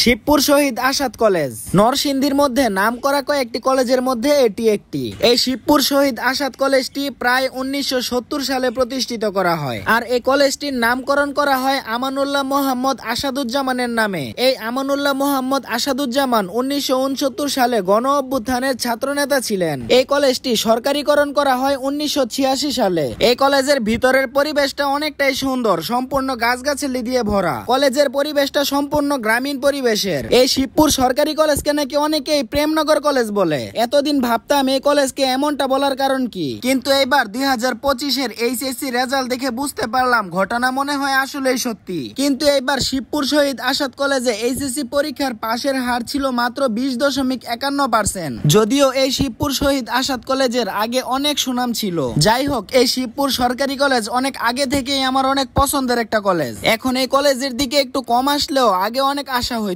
শিবপুর শহীদ Asad college নরসিংদীর মধ্যে নামকরা কয়েকটি কলেজের মধ্যে এটি একটি। এই শিবপুর শহীদ আসাদ কলেজটি প্রায় 1970 সালে প্রতিষ্ঠিত করা হয়, আর এই কলেজটির নামকরণ করা হয় আমানুল্লাহ মোহাম্মদ আসাদুজ্জামানের নামে। এই আমানুল্লাহ মোহাম্মদ আসাদুজ্জামান 1969 সালে গণ অভ্যুত্থানের ছাত্র নেতা ছিলেন। এই কলেজটি সরকারিকরণ করা হয় 1986 সালে। এই কলেজের ভিতরের পরিবেশটা অনেকটাই সুন্দর, সম্পূর্ণ গাছগাছালি দিয়ে ভরা। কলেজের পরিবেশটা সম্পূর্ণ গ্রামীণ পরিবেশের। এই শিবপুর সরকারি কলেজকে নাকি অনেকেই প্রেমনগর কলেজ বলে। এতদিন ভাবতাম এই কলেজকে এমনটা বলার কারণ কি, কিন্তু এইবার 2025-এর এইচএসসি রেজাল্ট দেখে বুঝতে পারলাম ঘটনা মনে হয় আসলেই সত্যি। কিন্তু এইবার শিবপুর শহীদ আসাদ কলেজে এইচএসসি পরীক্ষার পাশের হার ছিল মাত্র 20.51%। যদিও এই শিবপুর শহীদ আসাদ কলেজের আগে অনেক সুনাম ছিল। যাই হোক, এই শিবপুর সরকারি কলেজ অনেক আগে থেকেই আমার অনেক পছন্দের একটা কলেজ। এখন এই কলেজের দিকে একটু কম আসলেও আগে অনেক আশা হইতো।